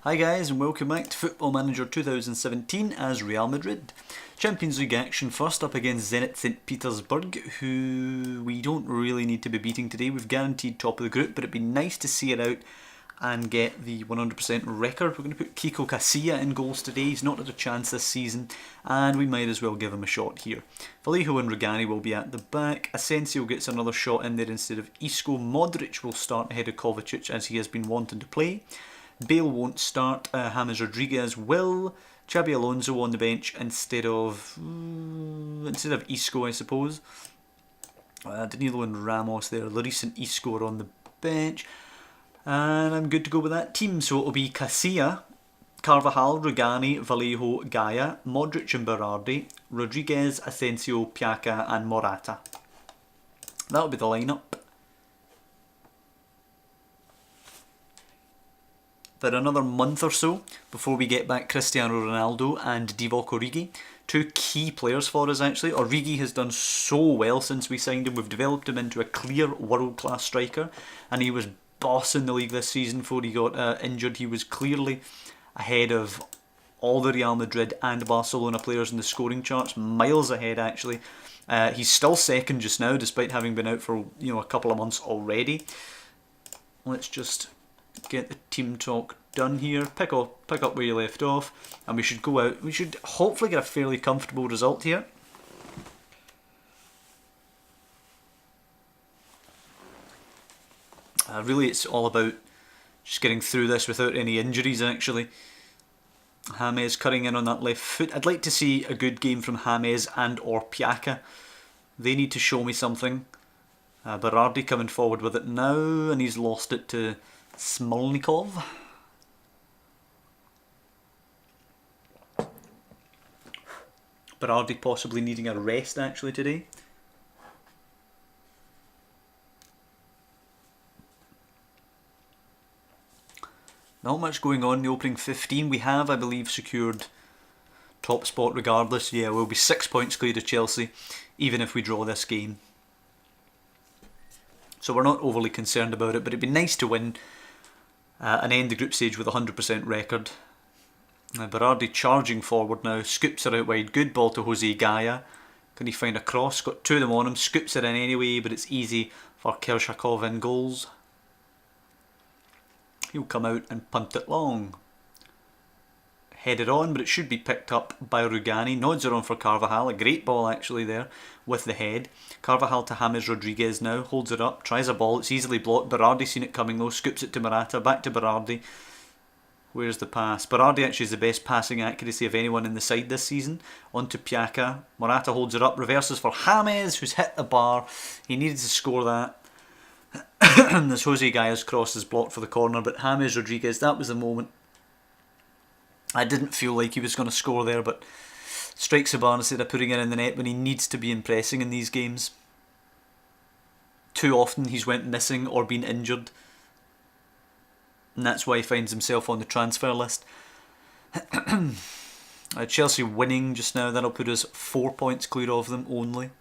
Hi guys and welcome back to Football Manager 2017 as Real Madrid. Champions League action first up against Zenit St. Petersburg, who we don't really need to be beating today. We've guaranteed top of the group, but it'd be nice to see it out and get the 100% record. We're going to put Kiko Casilla in goals today. He's not had a chance this season and we might as well give him a shot here. Vallejo and Rugani will be at the back. Asensio gets another shot in there instead of Isco. Modric will start ahead of Kovacic as he has been wanting to play. Bale won't start, James Rodriguez will. Xabi Alonso on the bench instead of Isco, I suppose. Danilo and Ramos there. Lloris and Isco are on the bench. And I'm good to go with that team. So it'll be Casilla, Carvajal, Rugani, Vallejo, Gaia, Modric and Berardi, Rodriguez, Asensio, Piaca and Morata. That'll be the lineup. For another month or so before we get back Cristiano Ronaldo and Divock Origi. Two key players for us actually. Origi has done so well since we signed him. We've developed him into a clear world-class striker and he was bossing the league this season before he got injured. He was clearly ahead of all the Real Madrid and Barcelona players in the scoring charts, miles ahead actually. He's still second just now despite having been out for a couple of months already. Let's just get the team talk done here, pick up where you left off, and we should go out. We should hopefully get a fairly comfortable result here. Really it's all about just getting through this without any injuries actually. James cutting in on that left foot. I'd like to see a good game from James and or Piaca. They need to show me something. Berardi coming forward with it now and he's lost it to Smolnikov. Berardi possibly needing a rest actually today. Not much going on in the opening 15. We have, I believe, secured top spot regardless. Yeah, we'll be 6 points clear of Chelsea even if we draw this game. So we're not overly concerned about it, but it'd be nice to win and end the group stage with a 100% record. Berardi charging forward now, scoops her out wide, good ball to Jose Gaia. Can he find a cross? Got two of them on him, scoops it in anyway, but it's easy for Kershakov in goals. He'll come out and punt it long. Headed on, but it should be picked up by Rugani. Nods are on for Carvajal, a great ball actually there with the head. Carvajal to James Rodriguez now, holds it up, tries a ball, it's easily blocked. Berardi seen it coming though, scoops it to Morata, back to Berardi. Where's the pass? Berardi actually is the best passing accuracy of anyone in the side this season. On to Piaca, Morata holds it up, reverses for James who's hit the bar. He needed to score that. This Jose Gaia's cross is blocked for the corner, but James Rodriguez, that was the moment. I didn't feel like he was going to score there, but strikes the bar instead of putting it in the net when he needs to be impressing in these games. Too often he's went missing or been injured, and that's why he finds himself on the transfer list. Chelsea winning just now, that'll put us 4 points clear of them only.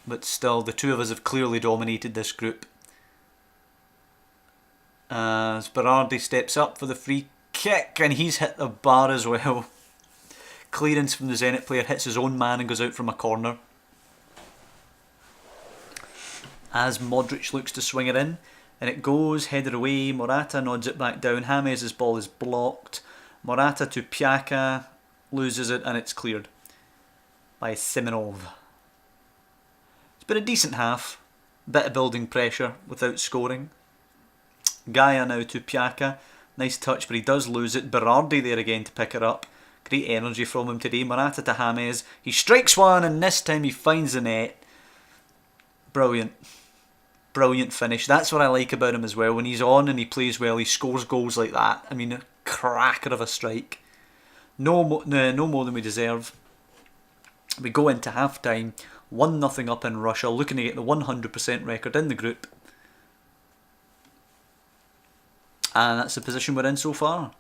But still, the two of us have clearly dominated this group. As Berardi steps up for the free kick and he's hit the bar as well. Clearance from the Zenit player, hits his own man and goes out from a corner. As Modric looks to swing it in and it goes, headed away, Morata nods it back down, James' ball is blocked. Morata to Piaca, loses it and it's cleared by Simonov. It's been a decent half, bit of building pressure without scoring. Gaia now to Piaca, nice touch but he does lose it. Berardi there again to pick it up, great energy from him today. Morata to James, he strikes one and this time he finds the net. Brilliant, brilliant finish. That's what I like about him as well. When he's on and he plays well, he scores goals like that. I mean, a cracker of a strike. No more than we deserve. We go into half time 1-0 up in Russia, looking to get the 100% record in the group. And that's the position we're in so far.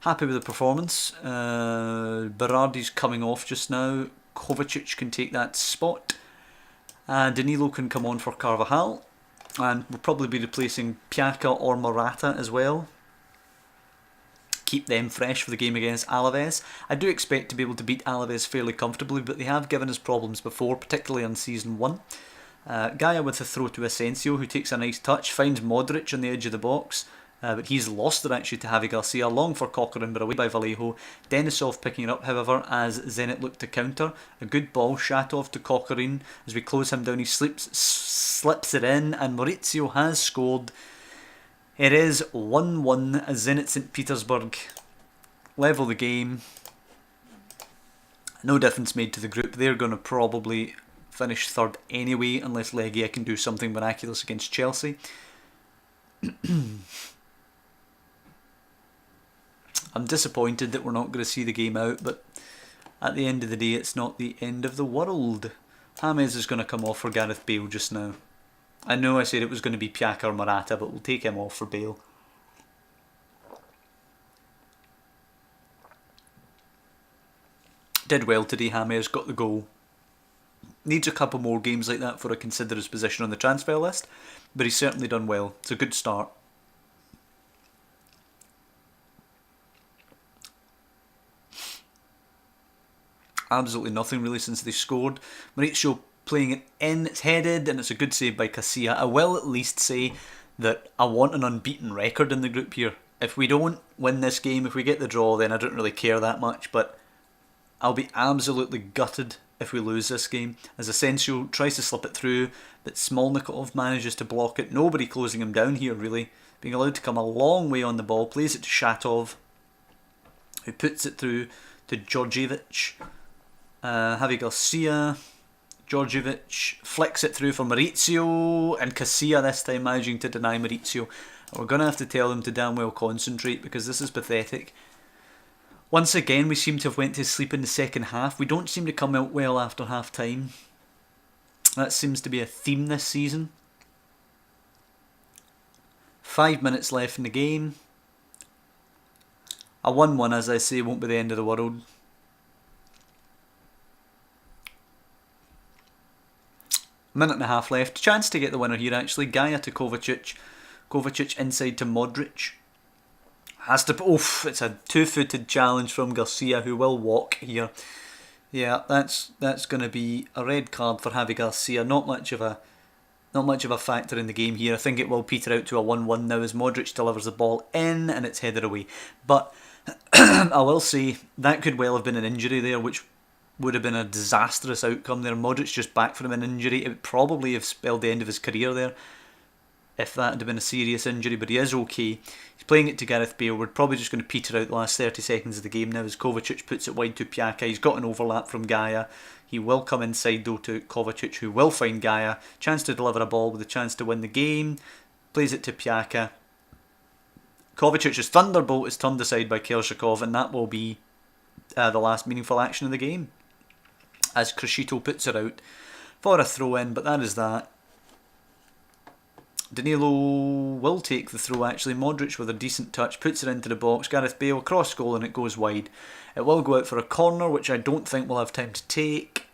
Happy with the performance. Berardi's coming off just now. Kovacic can take that spot. Danilo can come on for Carvajal. And we'll probably be replacing Piaca or Morata as well. keep them fresh for the game against Alaves. I do expect to be able to beat Alaves fairly comfortably, but they have given us problems before, particularly on Season 1. Gaia with a throw to Asensio, who takes a nice touch, finds Modric on the edge of the box, but he's lost it actually to Javi Garcia, long for Cochran but away by Vallejo. Denisov picking it up however as Zenit look to counter. A good ball, Shatov to Cochran. As we close him down he slips it in, and Maurizio has scored. It is 1-1 Zenit St. Petersburg. Level the game. No difference made to the group. They're going to probably finish third anyway unless Legia can do something miraculous against Chelsea. I'm disappointed that we're not going to see the game out, but at the end of the day it's not the end of the world. James is going to come off for Gareth Bale just now. I know I said it was going to be Piaka or Morata, but we'll take him off for Bale. Did well today, James, got the goal. Needs a couple more games like that before I consider his position on the transfer list, but he's certainly done well. It's a good start. Absolutely nothing really since they scored. Maurizio playing it in, it's headed, and it's a good save by Casilla. I will at least say that I want an unbeaten record in the group here. If we don't win this game, if we get the draw, then I don't really care that much, but I'll be absolutely gutted if we lose this game. As Asensio tries to slip it through, but Smolnikov manages to block it. Nobody closing him down here really. Being allowed to come a long way on the ball, plays it to Shatov, who puts it through to Djordjevic. Javi Garcia, Djordjevic flicks it through for Maurizio, and Casilla this time managing to deny Maurizio. We're going to have to tell him to damn well concentrate because this is pathetic. Once again we seem to have went to sleep in the second half. We don't seem to come out well after half time. That seems to be a theme this season. 5 minutes left in the game. A 1-1, as I say, won't be the end of the world. Minute and a half left. Chance to get the winner here actually. Gaia to Kovacic. Kovacic inside to Modric. Has to... Oof, it's a two-footed challenge from Garcia, who will walk here. Yeah, that's going to be a red card for Javi Garcia. Not much of a factor in the game here. I think it will peter out to a 1-1 now as Modric delivers the ball in and it's headed away. But I will say that could well have been an injury there, which would have been a disastrous outcome there. Modric just back from an injury. It would probably have spelled the end of his career there if that had been a serious injury, but he is okay. He's playing it to Gareth Bale. We're probably just going to peter out the last 30 seconds of the game now as Kovacic puts it wide to Piaka. He's got an overlap from Gaia. He will come inside though to Kovacic, who will find Gaia. Chance to deliver a ball with a chance to win the game. Plays it to Piaka. Kovacic's thunderbolt is turned aside by Kershakov, and that will be the last meaningful action of the game, as Crescito puts it out for a throw in, but that is that. Danilo will take the throw actually. Modric with a decent touch puts it into the box. Gareth Bale cross goal and it goes wide. It will go out for a corner, which I don't think we'll have time to take.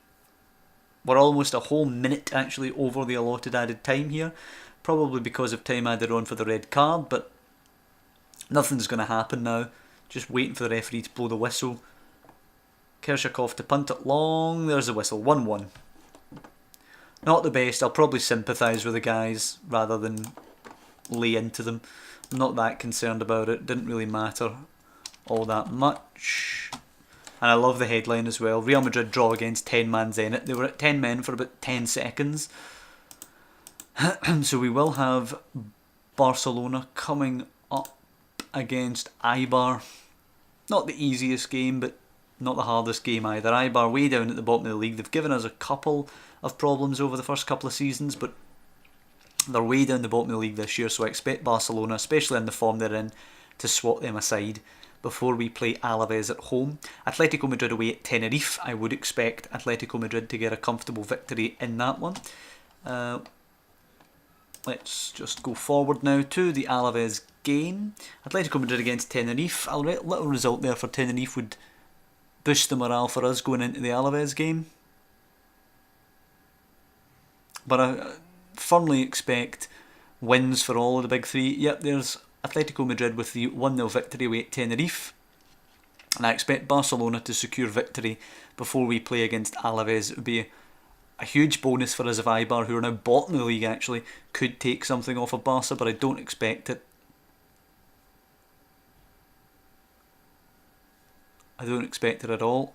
We're almost a whole minute actually over the allotted added time here, probably because of time added on for the red card, but nothing's going to happen now. Just waiting for the referee to blow the whistle. Kershakov to punt it long. There's the whistle. 1-1. Not the best. I'll probably sympathise with the guys rather than lay into them. I'm not that concerned about it. Didn't really matter all that much. And I love the headline as well. Real Madrid draw against 10-man Zenit. They were at 10 men for about 10 seconds. So we will have Barcelona coming up against Eibar. Not the easiest game, but not the hardest game either. Eibar way down at the bottom of the league. They've given us a couple of problems over the first couple of seasons, but they're way down the bottom of the league this year, so I expect Barcelona, especially in the form they're in, to swat them aside before we play Alaves at home. Atletico Madrid away at Tenerife. I would expect Atletico Madrid to get a comfortable victory in that one. Let's just go forward now to the Alaves game. Atletico Madrid against Tenerife. A little result there for Tenerife would boost the morale for us going into the Alaves game. But I firmly expect wins for all of the big three. Yep, there's Atletico Madrid with the 1-0 victory away at Tenerife. And I expect Barcelona to secure victory before we play against Alaves. It would be a huge bonus for us if Eibar, who are now bottom of the league actually, could take something off of Barca, but I don't expect it. I don't expect it at all.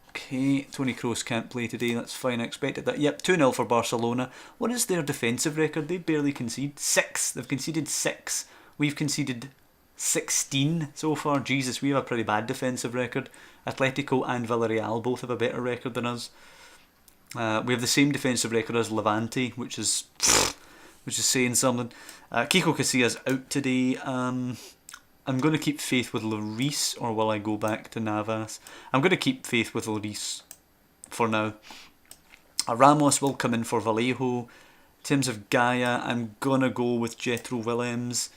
Okay, Toni Kroos can't play today, that's fine, I expected that. Yep, 2-0 for Barcelona. What is their defensive record? They barely concede. 6. They've conceded 6. We've conceded 16 so far. Jesus, we have a pretty bad defensive record. Atletico and Villarreal both have a better record than us. We have the same defensive record as Levante, which is saying something. Kiko Casillas out today. I'm going to keep faith with Lloris, or will I go back to Navas? I'm going to keep faith with Lloris for now. Ramos will come in for Vallejo. In terms of Gaia, I'm going to go with Jethro Willems.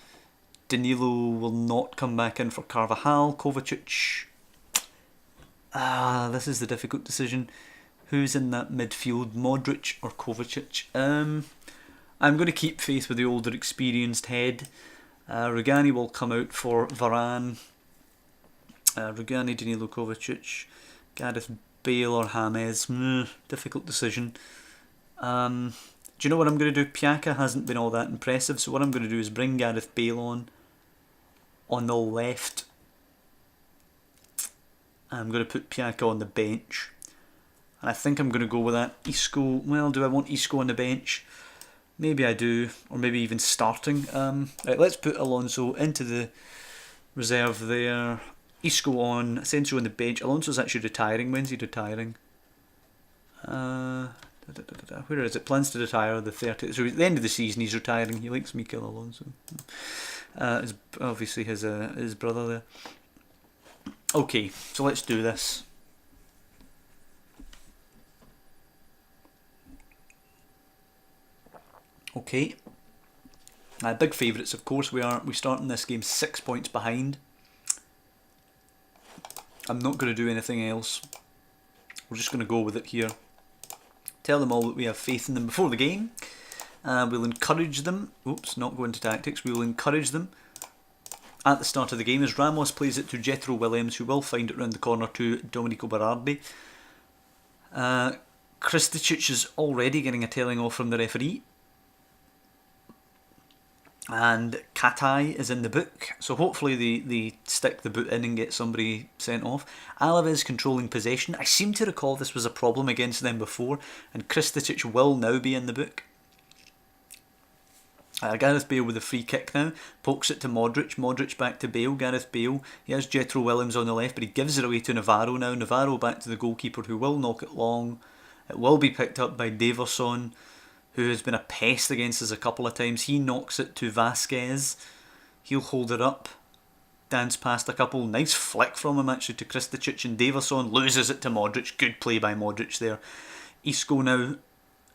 Danilo will not come back in for Carvajal. Kovacic. This is the difficult decision. Who's in that midfield, Modric or Kovacic? I'm going to keep faith with the older, experienced head. Rugani will come out for Varane. Rugani, Danilo, Kovacic, Gareth Bale or James. Difficult decision. Do you know what I'm going to do? Piaka hasn't been all that impressive, so what I'm going to do is bring Gareth Bale on the left. I'm going to put Piaka on the bench. And I think I'm going to go with that. Isco, well, do I want Isco on the bench? Maybe I do, or maybe even starting. Right, let's put Alonso into the reserve there. Isco on, Asensio on the bench. Alonso's actually retiring. When's he retiring? Where is it? Plans to retire the 30th. So at the end of the season he's retiring. He likes Mikel Alonso. Obviously his brother there. Okay, so let's do this. Okay, big favourites of course. We start in this game 6 points behind. I'm not going to do anything else. We're just going to go with it here. Tell them all that we have faith in them before the game. We'll encourage them. Oops, not go into tactics. We will encourage them at the start of the game as Ramos plays it to Jethro Willems, who will find it round the corner to Domenico Berardi. Kristicic is already getting a telling off from the referee. And Katai is in the book, so hopefully they stick the boot in and get somebody sent off. Alaves controlling possession. I seem to recall this was a problem against them before, and Kristicic will now be in the book. Gareth Bale with a free kick now, pokes it to Modric, Modric back to Bale, Gareth Bale, he has Jethro Willems on the left but he gives it away to Navarro now, Navarro back to the goalkeeper who will knock it long. It will be picked up by Daverson, who has been a pest against us a couple of times. He knocks it to Vasquez. He'll hold it up. Dance past a couple. Nice flick from him actually to Kristicic, and Daverson loses it to Modric. Good play by Modric there. Isco now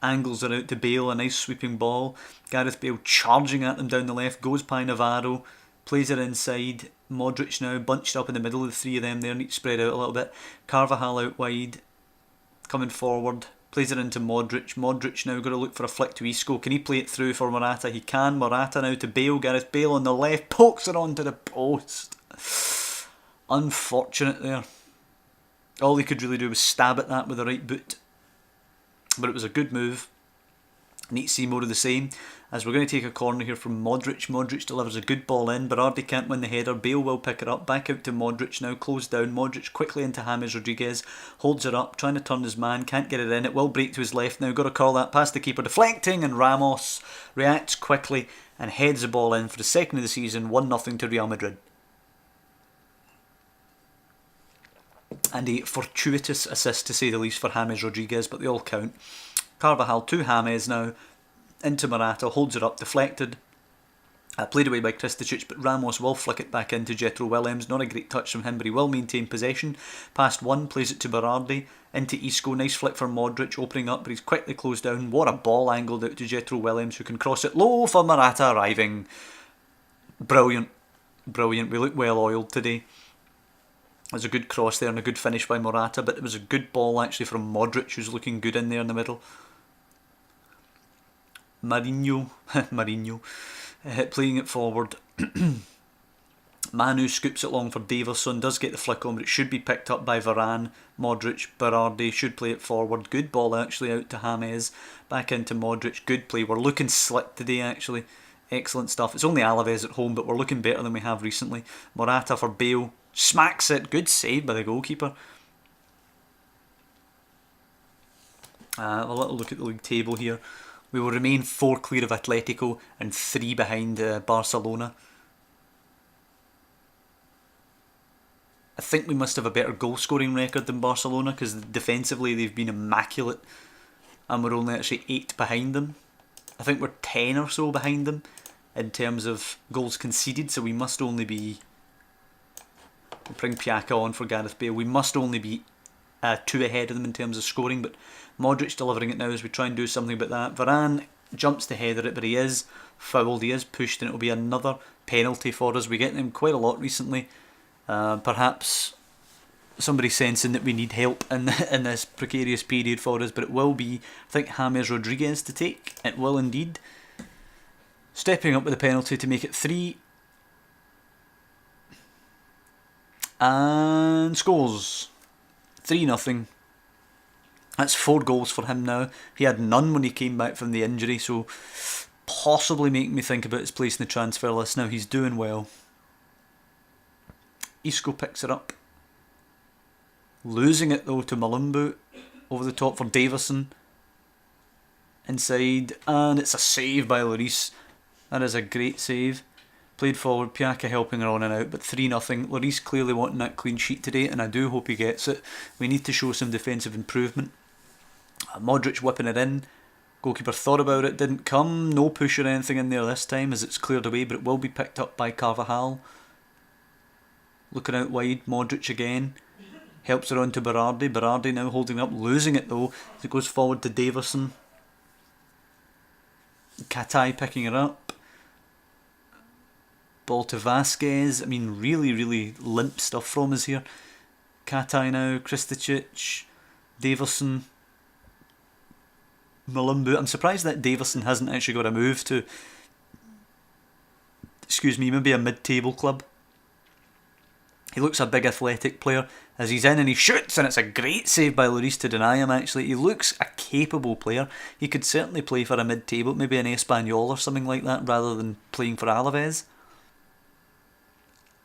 angles it out to Bale. A nice sweeping ball. Gareth Bale charging at them down the left. Goes by Navarro. Plays it inside. Modric now bunched up in the middle of the three of them there. Need to spread out a little bit. Carvajal out wide. Coming forward. Plays it into Modric. Modric now got to look for a flick to Isco. Can he play it through for Morata? He can. Morata now to Bale. Gareth Bale on the left. Pokes it onto the post. Unfortunate there. All he could really do was stab at that with the right boot. But it was a good move. Need to see more of the same. As we're going to take a corner here from Modric. Modric delivers a good ball in. Berardi can't win the header. Bale will pick it up. Back out to Modric now. Closed down. Modric quickly into James Rodriguez. Holds it up. Trying to turn his man. Can't get it in. It will break to his left now. Got to curl that past the keeper. Deflecting. And Ramos reacts quickly and heads the ball in for the second of the season. 1-0 to Real Madrid. And a fortuitous assist to say the least for James Rodriguez. But they all count. Carvajal to James now. Into Morata, holds it up, deflected. Played away by Kristicic, but Ramos will flick it back into Jethro Willems. Not a great touch from him, but he will maintain possession. Past one, plays it to Berardi. Into Isco, nice flick for Modric, opening up, but he's quickly closed down. What a ball angled out to Jethro Willems, who can cross it low for Morata arriving. Brilliant. Brilliant. We look well oiled today. There's a good cross there and a good finish by Morata, but it was a good ball actually from Modric, who's looking good in there in the middle. Marinho, playing it forward. Manu scoops it long for Davison, does get the flick on, but it should be picked up by Varane. Modric, Berardi should play it forward. Good ball actually out to James, back into Modric. Good play. We're looking slick today actually. Excellent stuff. It's only Alaves at home, but we're looking better than we have recently. Morata for Bale, smacks it. Good save by the goalkeeper. A little look at the league table here. We will remain 4 clear of Atletico and 3 behind Barcelona. I think we must have a better goal scoring record than Barcelona, because defensively they've been immaculate and we're only actually 8 behind them. I think we're 10 or so behind them in terms of goals conceded, so we must only be... We'll bring Piaka on for Gareth Bale. We must only be 2 ahead of them in terms of scoring, but Modric delivering it now as we try and do something about that. Varane jumps to header it, but he is fouled, he is pushed, and it will be another penalty for us. We get them quite a lot recently. Perhaps somebody sensing that we need help in this precarious period for us, but it will be, I think, James Rodriguez to take. It will indeed. Stepping up with the penalty to make it 3. And scores 3-0. That's 4 goals for him now. He had none when he came back from the injury, so possibly making me think about his place in the transfer list. Now he's doing well. Isco picks it up. Losing it though to Malumbu. Over the top for Davison. Inside. And it's a save by Lloris. That is a great save. Played forward. Piaka helping her on and out. But 3-0. Lloris clearly wanting that clean sheet today, and I do hope he gets it. We need to show some defensive improvement. Modric whipping it in. Goalkeeper thought about it. Didn't come. No push or anything in there this time as it's cleared away. But it will be picked up by Carvajal. Looking out wide, Modric again. Helps her on to Berardi. Berardi now holding up, losing it though. As it goes forward to Davison. Katai picking it up. Ball to Vasquez. I mean, really limp stuff from us here. Katai now, Kristicic, Davison, Malumbu. I'm surprised that Davison hasn't actually got a move to, maybe a mid-table club. He looks a big athletic player as he's in and he shoots, and it's a great save by Lloris to deny him actually. He looks a capable player. He could certainly play for a mid-table, maybe an Espanyol or something like that, rather than playing for Alaves.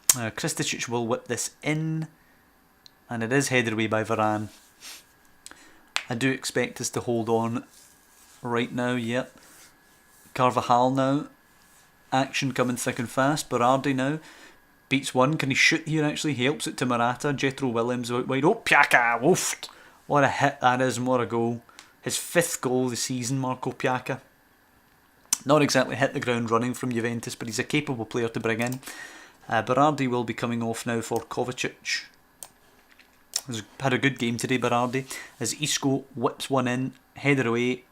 Kristicic will whip this in, and it is headed away by Varane. I do expect us to hold on right now, yep. Carvajal now. Action coming thick and fast. Berardi now. Beats one. Can he shoot here actually? He helps it to Morata. Jethro Williams out wide. Oh, Piaka! Woofed! What a hit that is, and what a goal. His 5th goal of the season, Marco Piaka. Not exactly hit the ground running from Juventus, but he's a capable player to bring in. Berardi will be coming off now for Kovacic. He's had a good game today, Berardi. As Isco whips one in, header away.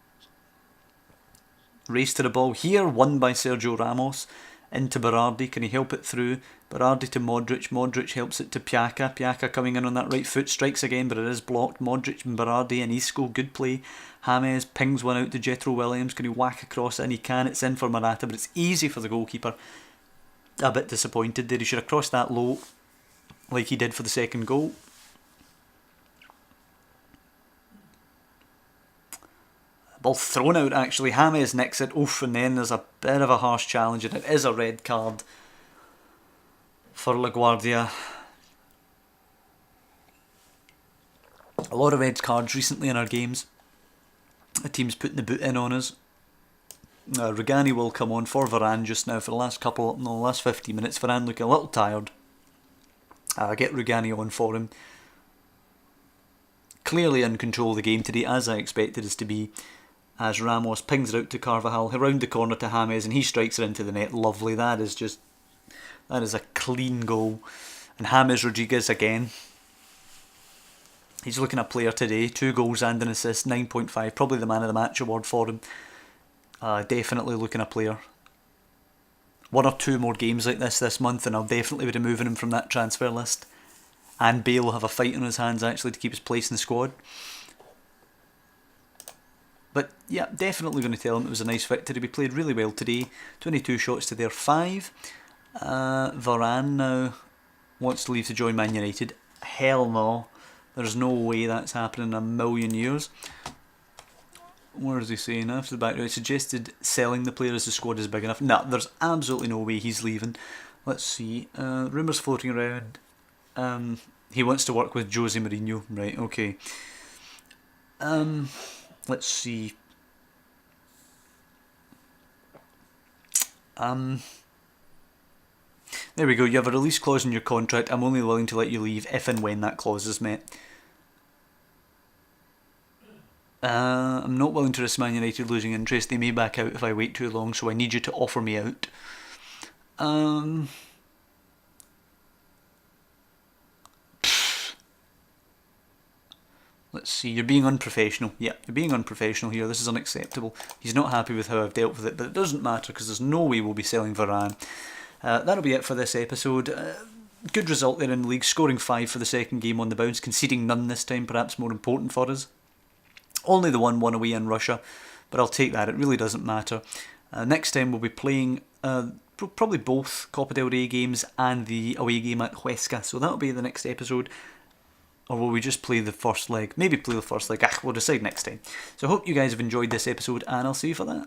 Race to the ball here, won by Sergio Ramos. Into Berardi, can he help it through? Berardi to Modric, Modric helps it to Piaka. Piaka coming in on that right foot, strikes again, but it is blocked. Modric and Berardi and Isco, good play. James pings one out to Jethro Williams. Can he whack across it? And he can. It's in for Morata, but it's easy for the goalkeeper. A bit disappointed there. He should have crossed that low like he did for the second goal. Ball thrown out actually. James nicks it. Oof, and then there's a bit of a harsh challenge, and it is a red card for LaGuardia. A lot of red cards recently in our games. The team's putting the boot in on us. Rugani will come on for Varane just now for the last 15 minutes. Varane looking a little tired. Get Rugani on for him. Clearly in control of the game today, as I expected us to be. As Ramos pings it out to Carvajal, around the corner to James, and he strikes it into the net. Lovely. That is a clean goal. And James Rodriguez again. He's looking a player today. 2 goals and an assist, 9.5. Probably the man of the match award for him. Definitely looking a player. 1 or 2 more games like this month, and I'll definitely be removing him from that transfer list. And Bale will have a fight on his hands actually to keep his place in the squad. But yeah, definitely going to tell him it was a nice victory. We played really well today. 22 shots to their 5. Varane now wants to leave to join Man United. Hell no. There's no way that's happening in a million years. What is he saying after the background? He suggested selling the player as the squad is big enough. No, there's absolutely no way he's leaving. Let's see. Rumours floating around. He wants to work with Jose Mourinho. Right, okay. Let's see. There we go. You have a release clause in your contract. I'm only willing to let you leave if and when that clause is met. I'm not willing to risk Man United losing interest. They may back out if I wait too long, so I need you to offer me out. Let's see, you're being unprofessional. Yeah, you're being unprofessional here. This is unacceptable. He's not happy with how I've dealt with it, but it doesn't matter because there's no way we'll be selling Varane. That'll be it for this episode. Good result there in the league, scoring 5 for the second game on the bounce, conceding none this time, perhaps more important for us. Only the 1-1 away in Russia, but I'll take that, it really doesn't matter. Next time we'll be playing probably both Copa del Rey games and the away game at Huesca, so that'll be the next episode. Or will we just play the first leg? Maybe play the first leg, we'll decide next time. So I hope you guys have enjoyed this episode, and I'll see you for that.